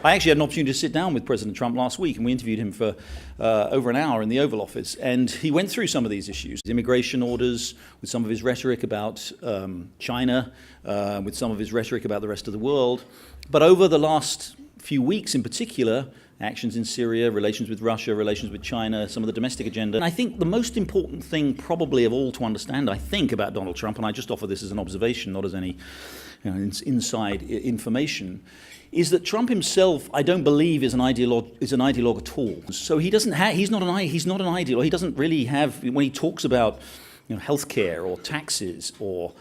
I actually had an opportunity to sit down with President Trump last week, and we interviewed him for over an hour in the Oval Office, and he went through some of these issues. Immigration orders, with some of his rhetoric about China, with some of his rhetoric about the rest of the world. But over the last few weeks in particular, actions in Syria, relations with Russia, relations with China, some of the domestic agenda. And I think the most important thing probably of all to understand, I think, about Donald Trump, and I just offer this as an observation, not as any inside information, is that Trump himself, I don't believe, is an ideologue at all. So he's not an ideologue. He doesn't really have, when he talks about healthcare or taxes or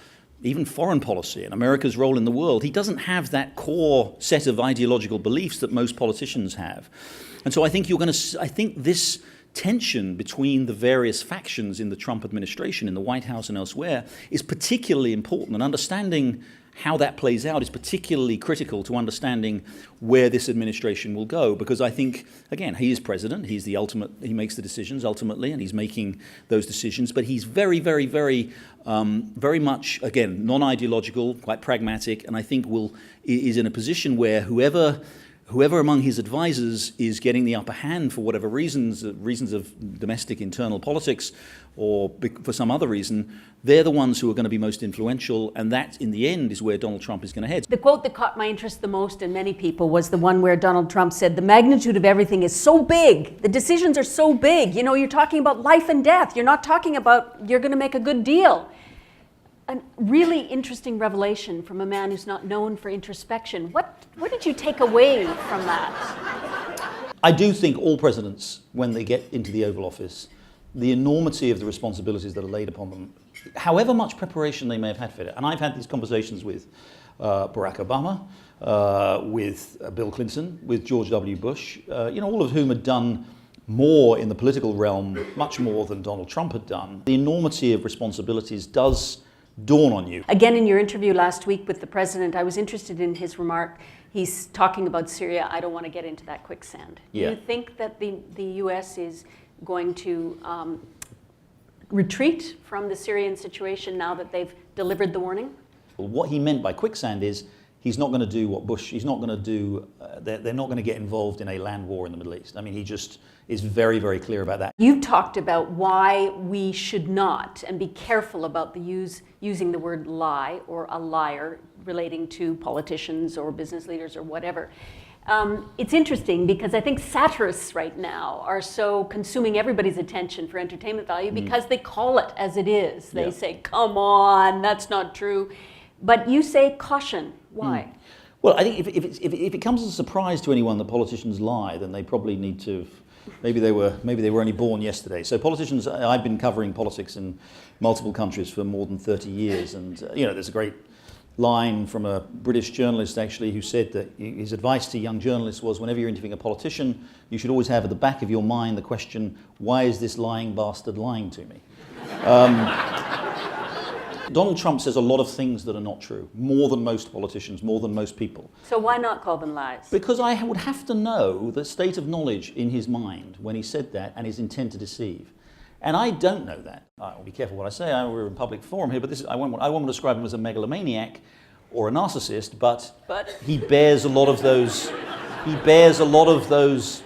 even foreign policy and America's role in the world, he doesn't have that core set of ideological beliefs that most politicians have. And so I think I think this tension between the various factions in the Trump administration, in the White House and elsewhere, is particularly important, and understanding how that plays out is particularly critical to understanding where this administration will go, because I think, again, he is president, he makes the decisions ultimately, and he's making those decisions, but he's very, very, very, very much, again, non-ideological, quite pragmatic, and I think is in a position where whoever among his advisors is getting the upper hand for whatever reasons of domestic internal politics or for some other reason, they're the ones who are going to be most influential, and that, in the end, is where Donald Trump is going to head. The quote that caught my interest the most in many people was the one where Donald Trump said, "The magnitude of everything is so big, the decisions are so big, you're talking about life and death, you're not talking about you're going to make a good deal." A really interesting revelation from a man who's not known for introspection. What did you take away from that? I do think all presidents, when they get into the Oval Office, the enormity of the responsibilities that are laid upon them, however much preparation they may have had for it, and I've had these conversations with Barack Obama, with Bill Clinton, with George W. Bush, all of whom had done more in the political realm, much more than Donald Trump had done. The enormity of responsibilities does dawn on you. Again, in your interview last week with the president, I was interested in his remark. He's talking about Syria. I don't want to get into that quicksand. Yeah. Do you think that the U.S. is going to retreat from the Syrian situation now that they've delivered the warning? What he meant by quicksand is he's not going to do what Bush, he's not going to do, they're not going to get involved in a land war in the Middle East. I mean, he just is very, very clear about that. You talked about why we should not and be careful about using the word lie or a liar relating to politicians or business leaders or whatever. It's interesting because I think satirists right now are so consuming everybody's attention for entertainment value because they call it as it is. They say, come on, that's not true. But you say caution. Why? Well, I think if it comes as a surprise to anyone that politicians lie, then they probably need to. Maybe they were only born yesterday. So politicians, I've been covering politics in multiple countries for more than 30 years, and there's a great line from a British journalist actually who said that his advice to young journalists was, whenever you're interviewing a politician, you should always have at the back of your mind the question, why is this lying bastard lying to me? Donald Trump says a lot of things that are not true, more than most politicians, more than most people. So why not call them lies? Because I would have to know the state of knowledge in his mind when he said that and his intent to deceive. And I don't know that. I'll be careful what I say, we're in public forum here, but I won't want to describe him as a megalomaniac or a narcissist, but he bears a lot of those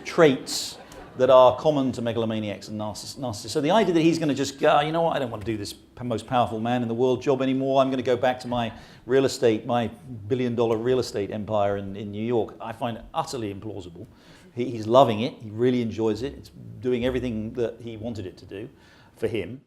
traits that are common to megalomaniacs and narcissists. So the idea that he's going to just go, you know what, I don't want to do this most powerful man in the world job anymore, I'm going to go back to my real estate, my billion-dollar real estate empire in New York, I find utterly implausible. He's loving it, he really enjoys it, it's doing everything that he wanted it to do for him.